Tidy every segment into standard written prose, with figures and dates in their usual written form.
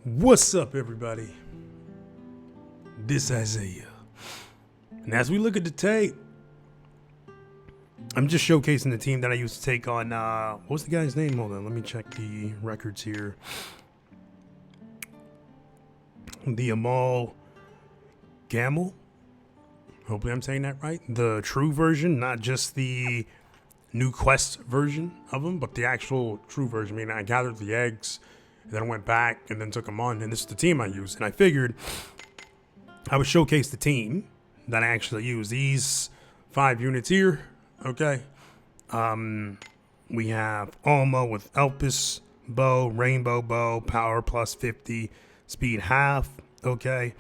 What's up, everybody? This is Isaiah. And as we look at the tape, I'm just showcasing the team that I used to take on, what's the guy's name? Hold on, let me check the records here. The Amal Gamal. Hopefully I'm saying that right. The true version, not just the new quest version of them, but the actual true version. I mean, I gathered the eggs, and then I went back and then took them on, and this is the team I used. And I figured I would showcase the team that I actually use. These 5 units here, okay? We have Alma with Elpis bow, rainbow bow, power plus 50, speed half, okay?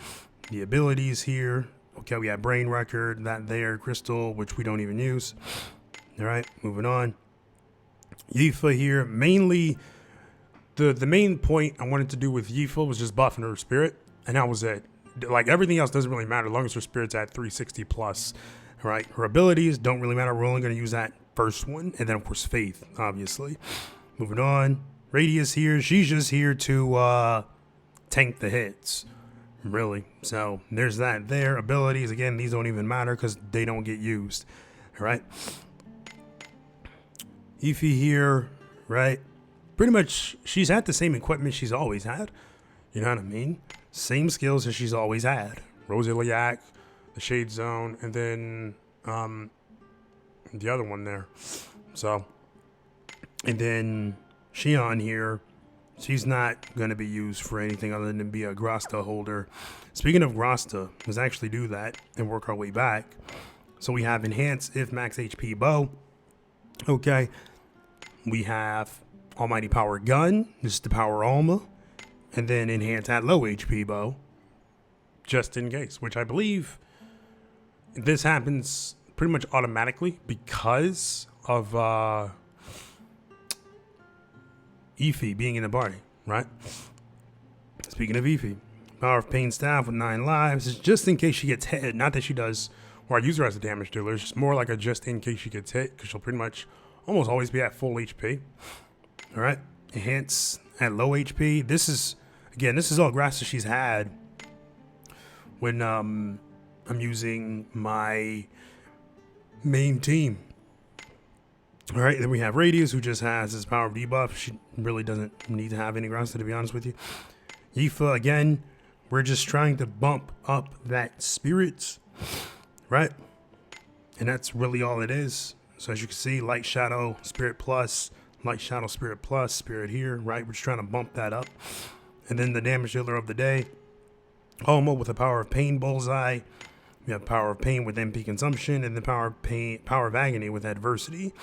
The abilities here, okay, we have brain record, that there, crystal, which we don't even use. All right, moving on. Yifa here, mainly the main point I wanted to do with Yifa was just buffing her spirit, and that was it. Like, everything else doesn't really matter as long as her spirit's at 360 plus. All right, her abilities don't really matter. We're only going to use that first one, and then of course faith, obviously. Moving on. Radius here, she's just here to tank the hits, really. So there's that there. Abilities, again, these don't even matter because they don't get used. All right. Ify here, right? Pretty much, she's had the same equipment she's always had. You know what I mean? Same skills as she's always had. Rosiliac, the Shade Zone, and then the other one there. So, and then Shion here, she's not going to be used for anything other than be a Grasta holder. Speaking of Grasta, let's actually do that and work our way back. So we have Enhance if max HP bow. Okay. We have Almighty Power Gun. This is the Power Alma. And then Enhance at low HP bow. Just in case. Which I believe this happens pretty much automatically because of Ify being in the party, right? Speaking of Ify, Power of Pain Staff with 9 lives is just in case she gets hit. Not that she does, or I use her as a damage dealer. It's just more like a just in case she gets hit because she'll pretty much almost always be at full HP. All right, Enhance at low HP. This is, again, this is all grass that she's had when I'm using my main team. All right, then we have Radius, who just has his power of debuff. She really doesn't need to have any grass, to be honest with you. Yifa, again, we're just trying to bump up that spirits, right? And that's really all it is. So as you can see, Light Shadow, Spirit Plus, Light Shadow, Spirit Plus, Spirit here, right? We're just trying to bump that up. And then the damage dealer of the day, Alma with the Power of Pain Bullseye. We have Power of Pain with MP Consumption, and the Power of Agony with Adversity,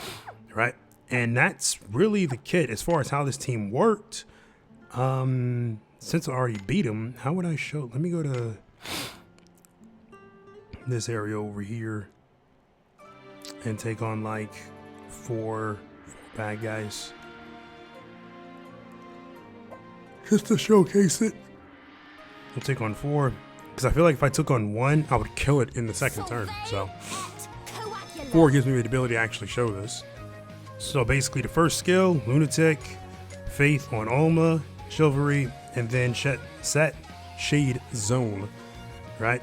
right? And that's really the kit as far as how this team worked. Since I already beat him, how would I show? Let me go to this area over here and take on like 4 bad guys just to showcase it. We'll take on 4 because I feel like if I took on 1, I would kill it in the second turn. So 4 gives me the ability to actually show this. So basically the first skill, Lunatic, Faith on Alma, Chivalry, and then set Shade Zone, right?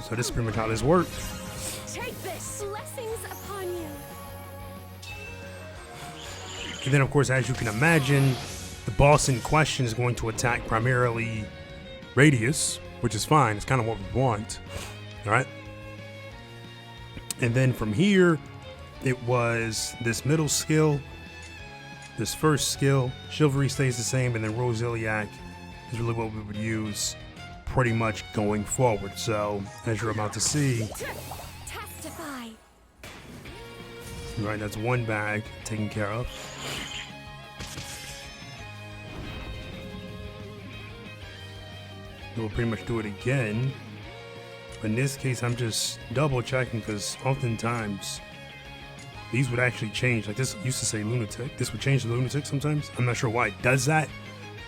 So this is pretty much how this works. Take this. Blessings upon you. And then of course, as you can imagine, the boss in question is going to attack primarily Radius, which is fine. It's kind of what we want. All right. And then from here, it was this middle skill, this first skill. Chivalry stays the same, and then Rosiliac is really what we would use pretty much going forward. So as you're about to see, Testify. right, that's 1 bag taken care of. We'll pretty much do it again. But in this case, I'm just double checking because oftentimes these would actually change. Like this used to say Lunatic. This would change to Lunatic sometimes. I'm not sure why it does that,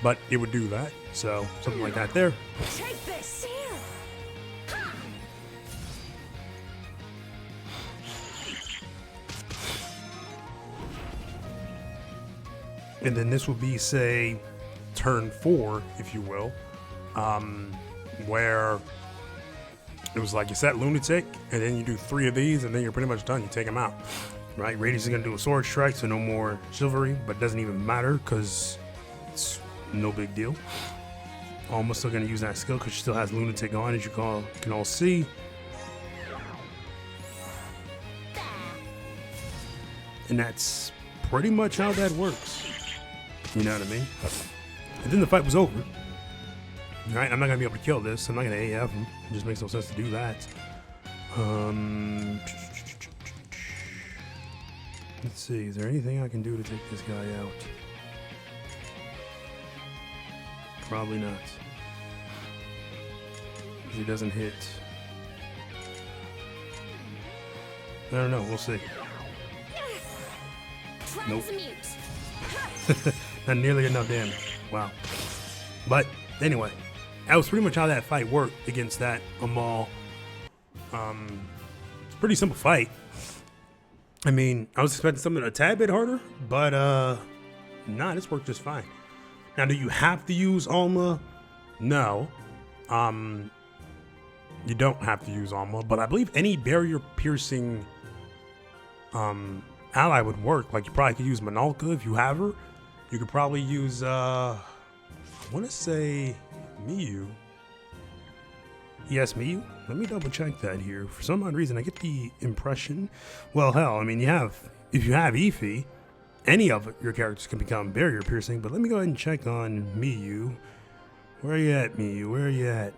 but it would do that. So something like that there. Take this. And then this would be, say, turn 4, if you will, where it was like you set Lunatic, and then you do 3 of these, and then you're pretty much done. You take them out, right? Radius is going to do a sword strike, so no more chivalry, but it doesn't even matter because it's no big deal. Almost still going to use that skill because she still has Lunatic on, as you can all see. And that's pretty much how that works. You know what I mean? And then the fight was over. Right? I'm not going to be able to kill this. I'm not going to AF him. It just makes no sense to do that. Let's see. Is there anything I can do to take this guy out? Probably not. Because he doesn't hit. I don't know. We'll see. Nope. Not nearly enough damage. Wow. But anyway, that was pretty much how that fight worked against that Amal. It's a pretty simple fight. I mean, I was expecting something a tad bit harder, but nah, this worked just fine. Now, do you have to use Alma? No. You don't have to use Alma, but I believe any barrier piercing ally would work. Like, you probably could use Minalka if you have her. You could probably use I want to say Miyu. Yes, Miyu. Let me double check that here. For some odd reason, I get the impression. Well, hell, I mean, if you have Ify, any of your characters can become barrier piercing. But let me go ahead and check on Miyu. Where are you at, Miyu? Where are you at?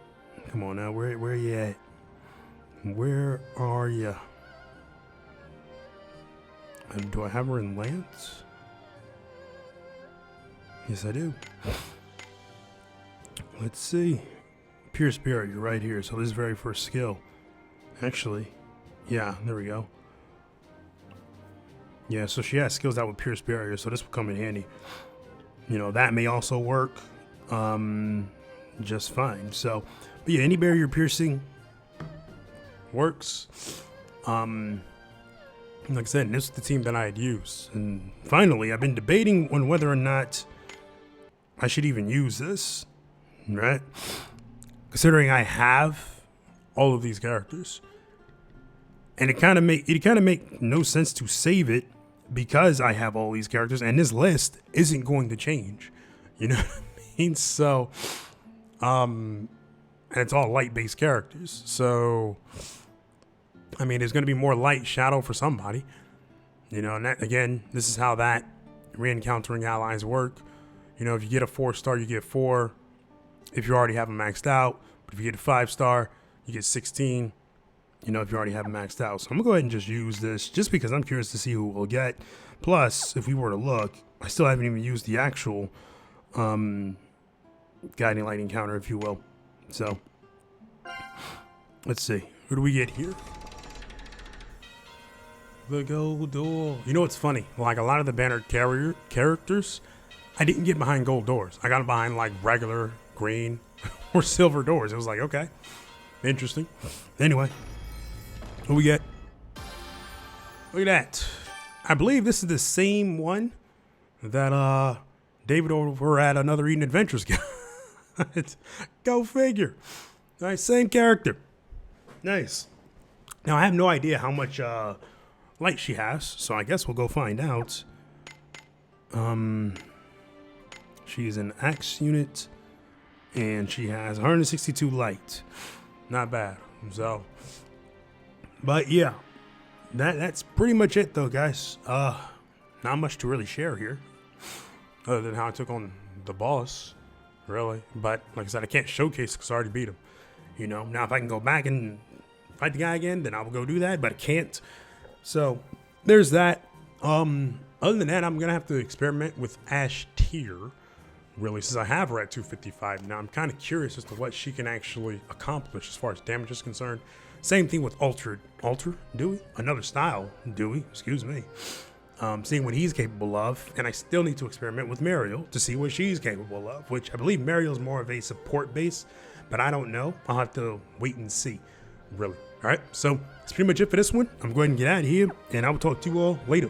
Come on now, where are you at? Where are you? Do I have her in Lance? Yes, I do. Let's see. Pure Spirit, you're right here. So this is very first skill. Actually, yeah, there we go. Yeah, so she has skills out with Pierce Barrier, so this will come in handy. You know, that may also work just fine. So, but yeah, any barrier piercing works. Like I said, this is the team that I had used. And finally, I've been debating on whether or not I should even use this, right? Considering I have all of these characters. And it kind of make no sense to save it because I have all these characters and this list isn't going to change. You know what I mean? So, and it's all light-based characters. So, I mean, there's going to be more light shadow for somebody. You know, and that, again, this is how that re-encountering allies work. You know, if you get a 4-star, you get 4. If you already have them maxed out. But if you get a 5-star, you get 16. You know, if you already have them maxed out. So I'm going to go ahead and just use this just because I'm curious to see who we'll get. Plus, if we were to look, I still haven't even used the actual guiding light encounter, if you will. So, let's see. Who do we get here? The gold door. You know what's funny? Like a lot of the banner carrier characters, I didn't get behind gold doors. I got behind like regular green or silver doors. It was like, okay, interesting. Anyway, who we get? Look at that. I believe this is the same one that David over at Another Eden Adventures got. Go figure. All right, same character. Nice. Now I have no idea how much light she has, so I guess we'll go find out. She's an axe unit, and she has 162 light. Not bad. So, but yeah, that's pretty much it, though, guys. Not much to really share here, other than how I took on the boss, really. But like I said, I can't showcase because I already beat him. You know, now if I can go back and fight the guy again, then I will go do that. But I can't. So there's that. Other than that, I'm gonna have to experiment with Ash Tier, really, since I have her at 255 now. I'm kind of curious as to what she can actually accomplish as far as damage is concerned. Same thing with Alter Dewey, another style Dewey, excuse me. Seeing what he's capable of, and I still need to experiment with Mariel to see what she's capable of, which I believe Mariel's more of a support base, but I don't know. I'll have to wait and see, really. All right, so that's pretty much it for this one. I'm going to get out of here, and I will talk to you all later.